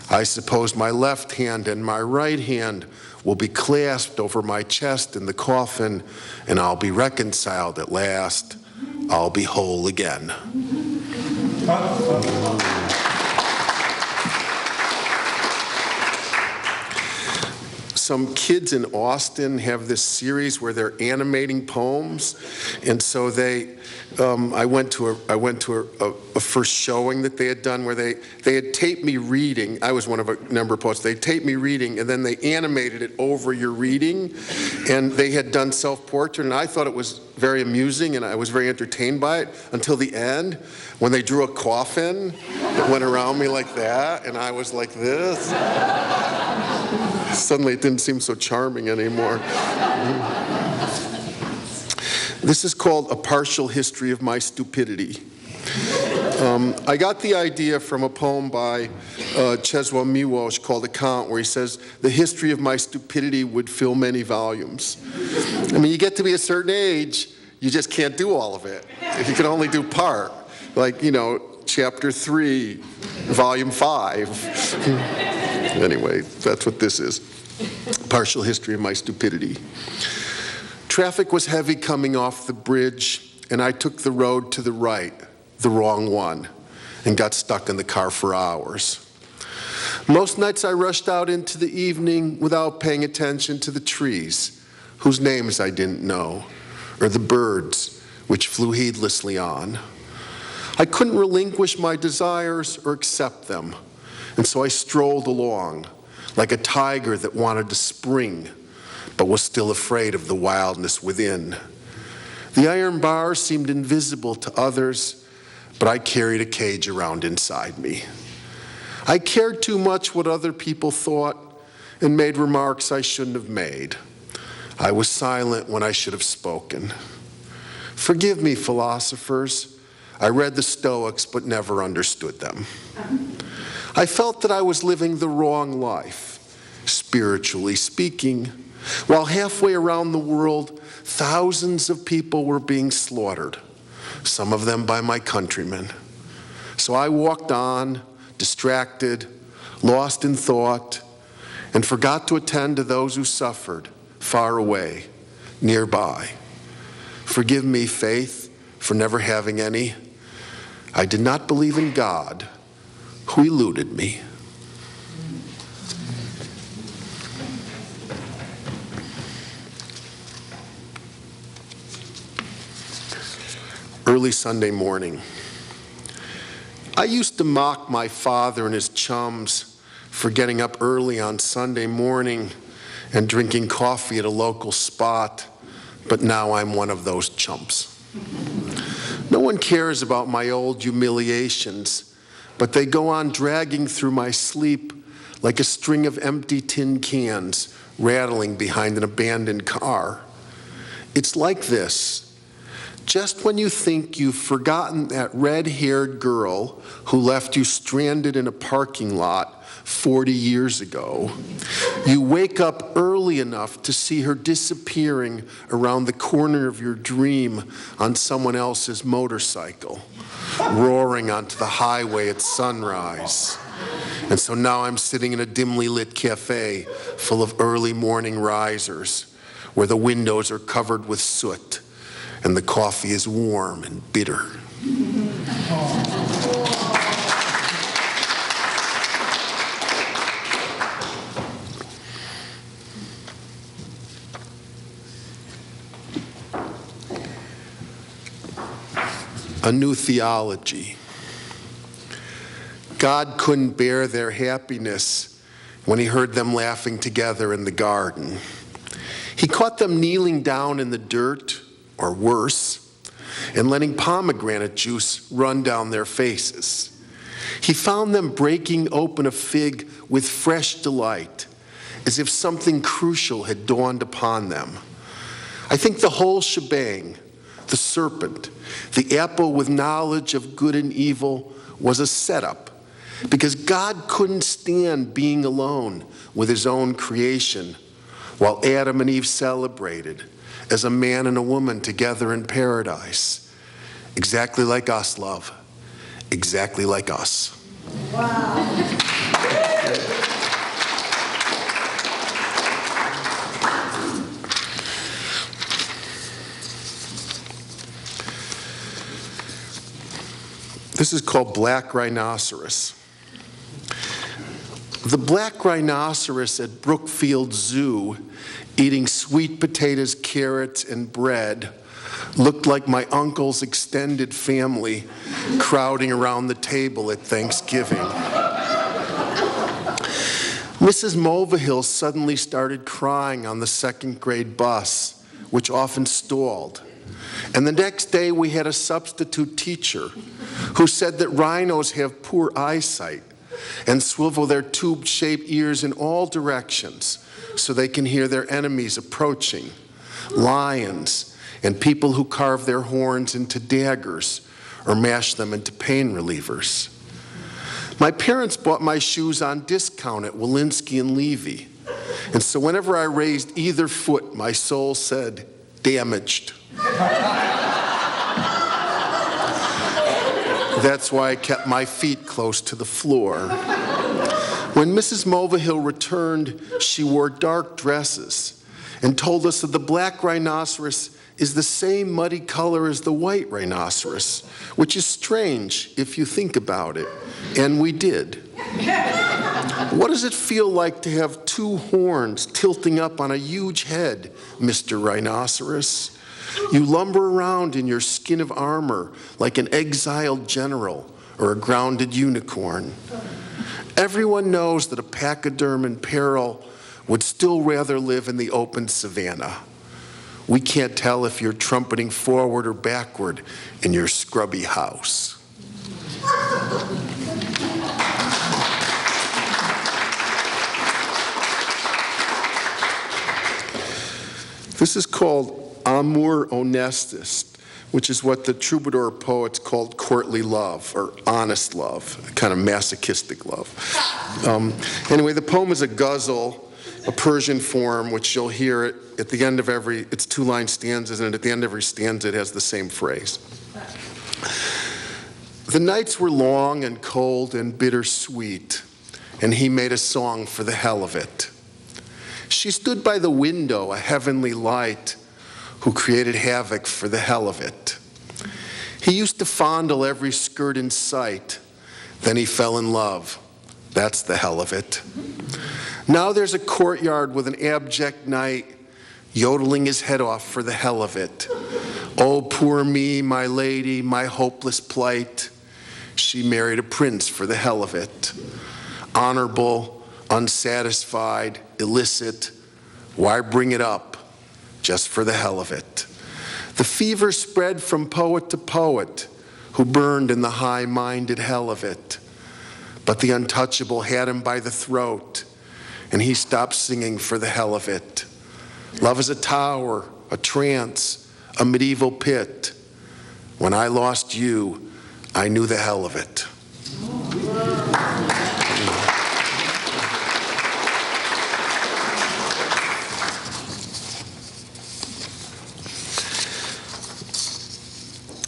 I suppose my left hand and my right hand will be clasped over my chest in the coffin, and I'll be reconciled at last. I'll be whole again. Some kids in Austin have this series where they're animating poems, and so I went to a first showing that they had done where they had taped me reading. I was one of a number of poets. They taped me reading, and then they animated it over your reading, and they had done self-portrait, and I thought it was very amusing, and I was very entertained by it until the end, when they drew a coffin that went around me like that, and I was like this. Suddenly it didn't seem so charming anymore. This is called A Partial History of My Stupidity. I got the idea from a poem by Czesław Miłosz called Account, where he says, the history of my stupidity would fill many volumes. I mean, you get to be a certain age, you just can't do all of it. You can only do part. Like, chapter 3, volume 5. Anyway, that's what this is. Partial history of my stupidity. Traffic was heavy coming off the bridge, and I took the road to the right, the wrong one, and got stuck in the car for hours. Most nights I rushed out into the evening without paying attention to the trees, whose names I didn't know, or the birds which flew heedlessly on. I couldn't relinquish my desires or accept them, and so I strolled along like a tiger that wanted to spring, but was still afraid of the wildness within. The iron bars seemed invisible to others, but I carried a cage around inside me. I cared too much what other people thought and made remarks I shouldn't have made. I was silent when I should have spoken. Forgive me, philosophers. I read the Stoics but never understood them. I felt that I was living the wrong life, spiritually speaking, while halfway around the world, thousands of people were being slaughtered, some of them by my countrymen. So I walked on, distracted, lost in thought, and forgot to attend to those who suffered far away, nearby. Forgive me, faith, for never having any. I did not believe in God, who eluded me. Early Sunday morning. I used to mock my father and his chums for getting up early on Sunday morning and drinking coffee at a local spot, but now I'm one of those chumps. No one cares about my old humiliations, but they go on dragging through my sleep like a string of empty tin cans rattling behind an abandoned car. It's like this. Just when you think you've forgotten that red-haired girl who left you stranded in a parking lot 40 years ago, you wake up early enough to see her disappearing around the corner of your dream on someone else's motorcycle, roaring onto the highway at sunrise. And so now I'm sitting in a dimly lit cafe full of early morning risers, where the windows are covered with soot and the coffee is warm and bitter. A new theology. God couldn't bear their happiness when he heard them laughing together in the garden. He caught them kneeling down in the dirt, or worse, and letting pomegranate juice run down their faces. He found them breaking open a fig with fresh delight, as if something crucial had dawned upon them. I think the whole shebang, the serpent, the apple with knowledge of good and evil, was a setup, because God couldn't stand being alone with his own creation, while Adam and Eve celebrated as a man and a woman together in paradise. Exactly like us, love. Exactly like us. Wow. This is called Black Rhinoceros. The black rhinoceros at Brookfield Zoo, eating sweet potatoes, carrots, and bread, looked like my uncle's extended family crowding around the table at Thanksgiving. Mrs. Mulvihill suddenly started crying on the second grade bus, which often stalled. And the next day we had a substitute teacher who said that rhinos have poor eyesight and swivel their tube-shaped ears in all directions so they can hear their enemies approaching, lions, and people who carve their horns into daggers or mash them into pain relievers. My parents bought my shoes on discount at Walensky and Levy, and so whenever I raised either foot, my soul said, damaged. That's why I kept my feet close to the floor. When Mrs. Mulvihill returned, she wore dark dresses and told us that the black rhinoceros is the same muddy color as the white rhinoceros, which is strange if you think about it, and we did. What does it feel like to have two horns tilting up on a huge head, Mr. Rhinoceros? You lumber around in your skin of armor like an exiled general or a grounded unicorn. Everyone knows that a pachyderm in peril would still rather live in the open savanna. We can't tell if you're trumpeting forward or backward in your scrubby house. This is called Amor Honestus, which is what the troubadour poets called courtly love, or honest love, kind of masochistic love. Anyway, the poem is a ghazal, a Persian form, which you'll hear it at the end of every, it's 2-line stanzas, and at the end of every stanza it has the same phrase. The nights were long and cold and bittersweet, and he made a song for the hell of it. She stood by the window, a heavenly light, who created havoc for the hell of it. He used to fondle every skirt in sight, then he fell in love. That's the hell of it. Now there's a courtyard with an abject knight, yodeling his head off for the hell of it. Oh, poor me, my lady, my hopeless plight. She married a prince for the hell of it. Honorable, unsatisfied, illicit. Why bring it up? Just for the hell of it. The fever spread from poet to poet who burned in the high-minded hell of it. But the untouchable had him by the throat, and he stopped singing for the hell of it. Love is a tower, a trance, a medieval pit. When I lost you, I knew the hell of it.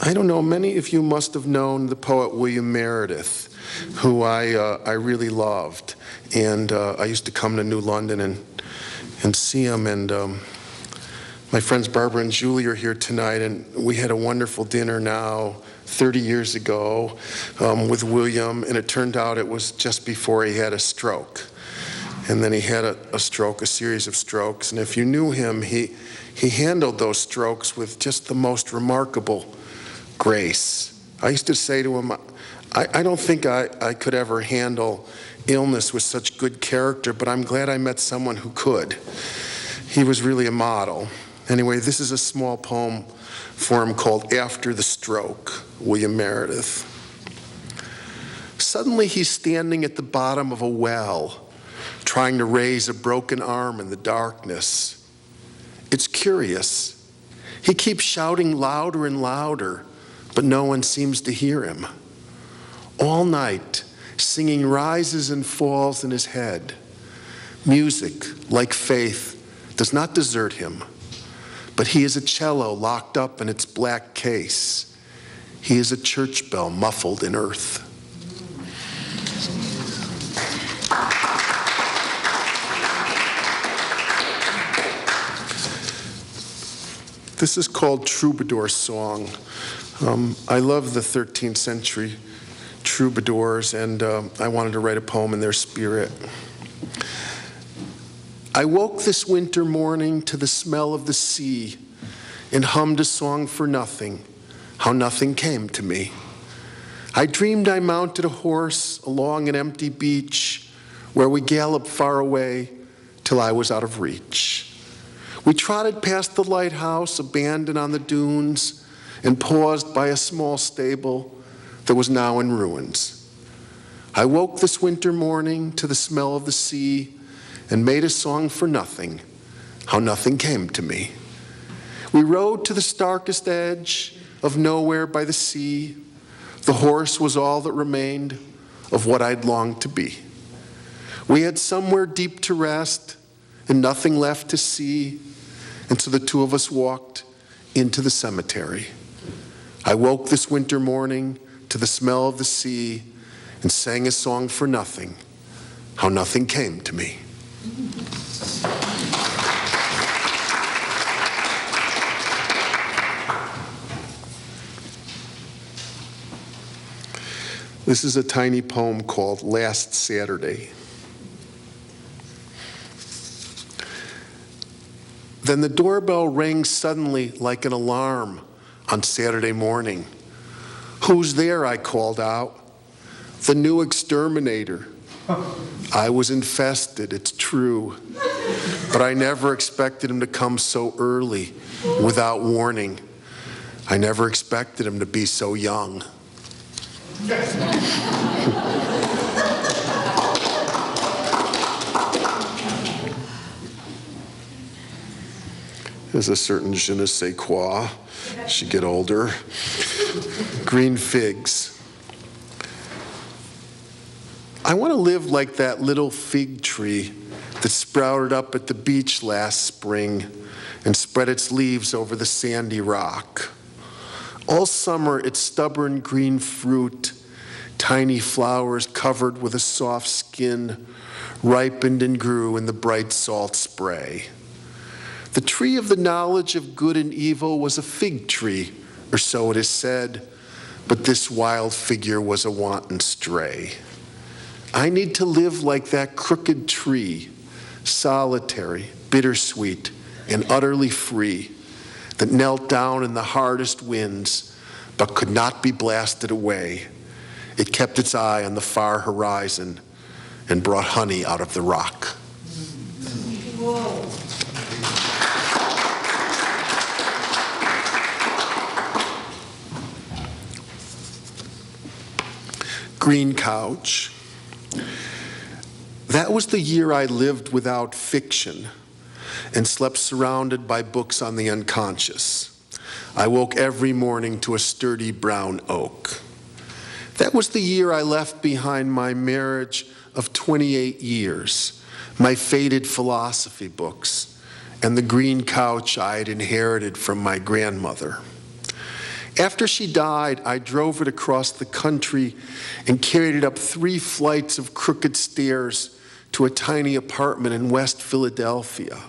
I don't know, many of you must have known the poet William Meredith, who I really loved. And I used to come to New London and see him. And my friends Barbara and Julie are here tonight, and we had a wonderful dinner now 30 years ago with William, and it turned out it was just before he had a stroke. And then he had a stroke, a series of strokes. And if you knew him, he handled those strokes with just the most remarkable grace. I used to say to him, I don't think I could ever handle illness with such good character, but I'm glad I met someone who could. He was really a model. Anyway, this is a small poem for him called After the Stroke, William Meredith. Suddenly he's standing at the bottom of a well, trying to raise a broken arm in the darkness. It's curious. He keeps shouting louder and louder, but no one seems to hear him. All night, singing rises and falls in his head. Music, like faith, does not desert him, but he is a cello locked up in its black case. He is a church bell muffled in earth. This is called Troubadour Song. I love the 13th century troubadours, and I wanted to write a poem in their spirit. I woke this winter morning to the smell of the sea and hummed a song for nothing, how nothing came to me. I dreamed I mounted a horse along an empty beach where we galloped far away till I was out of reach. We trotted past the lighthouse abandoned on the dunes and paused by a small stable that was now in ruins. I woke this winter morning to the smell of the sea and made a song for nothing, how nothing came to me. We rode to the starkest edge of nowhere by the sea. The horse was all that remained of what I'd longed to be. We had somewhere deep to rest and nothing left to see, and so the two of us walked into the cemetery. I woke this winter morning to the smell of the sea and sang a song for nothing, how nothing came to me. This is a tiny poem called Last Saturday. Then the doorbell rang suddenly like an alarm on Saturday morning. Who's there? I called out. The new exterminator. I was infested, it's true. But I never expected him to come so early, without warning. I never expected him to be so young. There's a certain je ne sais quoi as you get older. Green figs. I want to live like that little fig tree that sprouted up at the beach last spring and spread its leaves over the sandy rock. All summer, its stubborn green fruit, tiny flowers covered with a soft skin, ripened and grew in the bright salt spray. The tree of the knowledge of good and evil was a fig tree, or so it is said, but this wild figure was a wanton stray. I need to live like that crooked tree, solitary, bittersweet, and utterly free, that knelt down in the hardest winds, but could not be blasted away. It kept its eye on the far horizon and brought honey out of the rock. Whoa. Green couch. That was the year I lived without fiction and slept surrounded by books on the unconscious. I woke every morning to a sturdy brown oak. That was the year I left behind my marriage of 28 years, my faded philosophy books, and the green couch I had inherited from my grandmother. After she died, I drove it across the country and carried it up 3 flights of crooked stairs to a tiny apartment in West Philadelphia,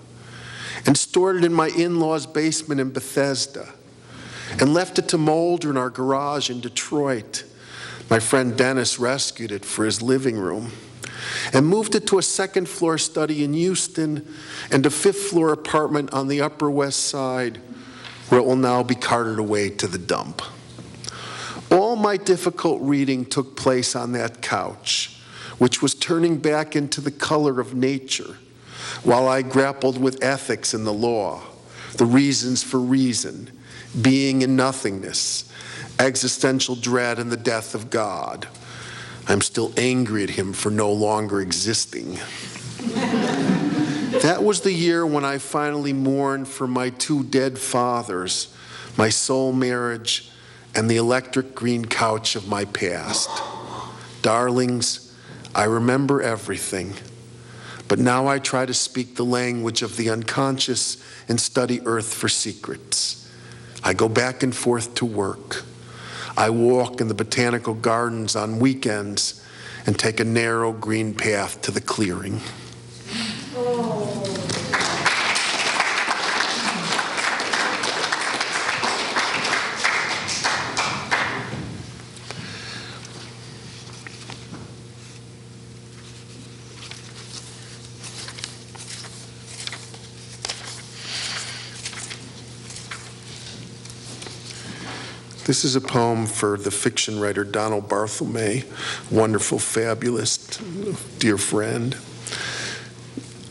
and stored it in my in-laws' basement in Bethesda, and left it to molder in our garage in Detroit. My friend Dennis rescued it for his living room, and moved it to a 2nd-floor study in Houston and a 5th-floor apartment on the Upper West Side, where it will now be carted away to the dump. All my difficult reading took place on that couch, which was turning back into the color of nature, while I grappled with ethics and the law, the reasons for reason, being and nothingness, existential dread and the death of God. I'm still angry at him for no longer existing. That was the year when I finally mourned for my 2 dead fathers, my soul marriage, and the electric green couch of my past. Darlings, I remember everything, but now I try to speak the language of the unconscious and study earth for secrets. I go back and forth to work. I walk in the botanical gardens on weekends and take a narrow green path to the clearing. This is a poem for the fiction writer Donald Barthelme, wonderful, fabulous, dear friend.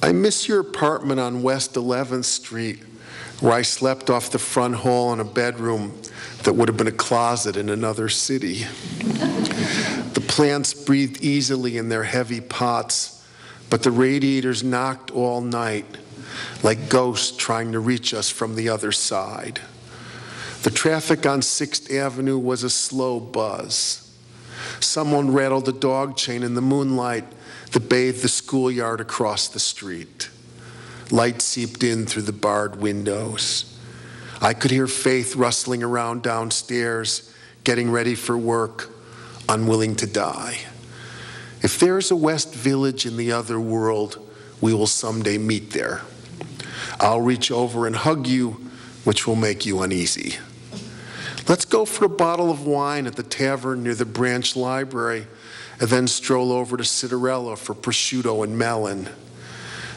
I miss your apartment on West 11th Street, where I slept off the front hall in a bedroom that would have been a closet in another city. The plants breathed easily in their heavy pots, but the radiators knocked all night, like ghosts trying to reach us from the other side. The traffic on 6th Avenue was a slow buzz. Someone rattled a dog chain in the moonlight that bathed the schoolyard across the street. Light seeped in through the barred windows. I could hear Faith rustling around downstairs, getting ready for work, unwilling to die. If there is a West Village in the other world, we will someday meet there. I'll reach over and hug you, which will make you uneasy. Let's go for a bottle of wine at the tavern near the branch library, and then stroll over to Citarella for prosciutto and melon.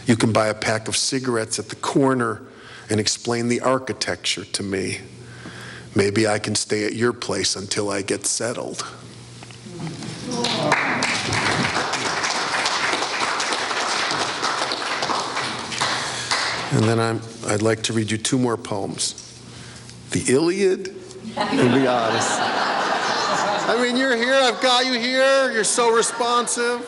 You can buy a pack of cigarettes at the corner and explain the architecture to me. Maybe I can stay at your place until I get settled. And then I'd like to read you 2 more poems. The Iliad and the Odyssey. I mean, you're here, I've got you here, you're so responsive.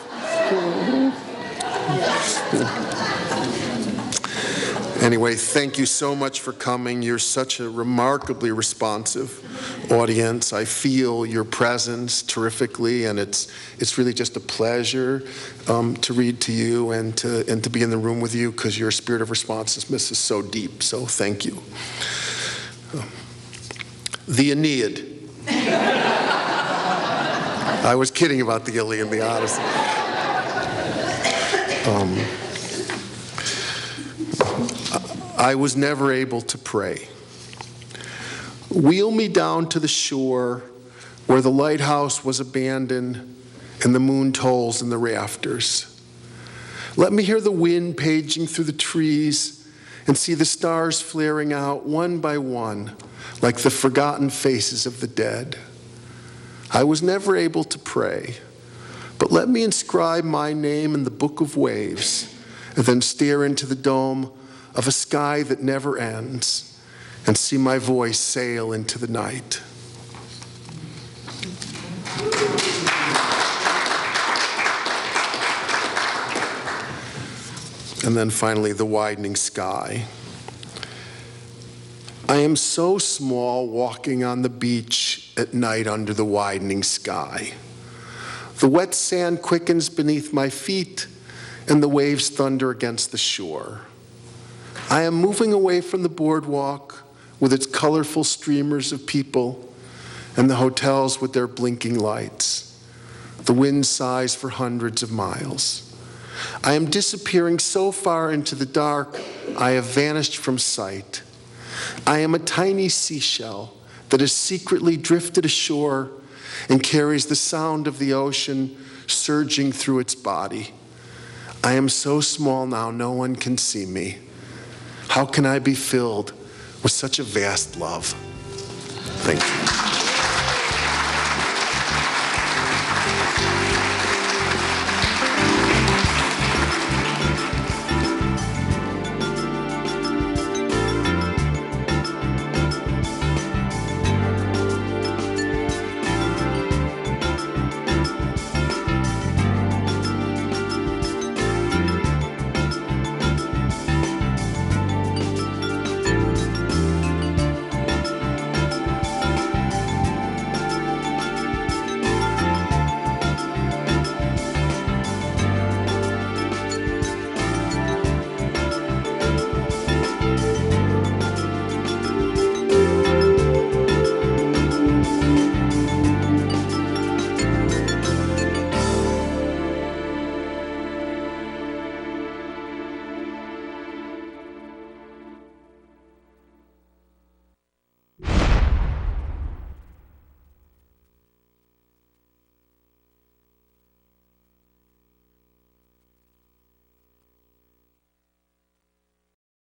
Anyway, thank you so much for coming. You're such a remarkably responsive audience. I feel your presence terrifically, and it's really just a pleasure to read to you and to be in the room with you, because your spirit of responsiveness is so deep. So thank you. The Aeneid. I was kidding about the Iliad and the Odyssey. I was never able to pray. Wheel me down to the shore where the lighthouse was abandoned and the moon tolls in the rafters. Let me hear the wind paging through the trees and see the stars flaring out one by one like the forgotten faces of the dead. I was never able to pray, but let me inscribe my name in the book of waves and then stare into the dome of a sky that never ends and see my voice sail into the night. And then finally, the widening sky. I am so small walking on the beach at night under the widening sky. The wet sand quickens beneath my feet, and the waves thunder against the shore. I am moving away from the boardwalk with its colorful streamers of people and the hotels with their blinking lights. The wind sighs for hundreds of miles. I am disappearing so far into the dark, I have vanished from sight. I am a tiny seashell that has secretly drifted ashore and carries the sound of the ocean surging through its body. I am so small now, no one can see me. How can I be filled with such a vast love? Thank you.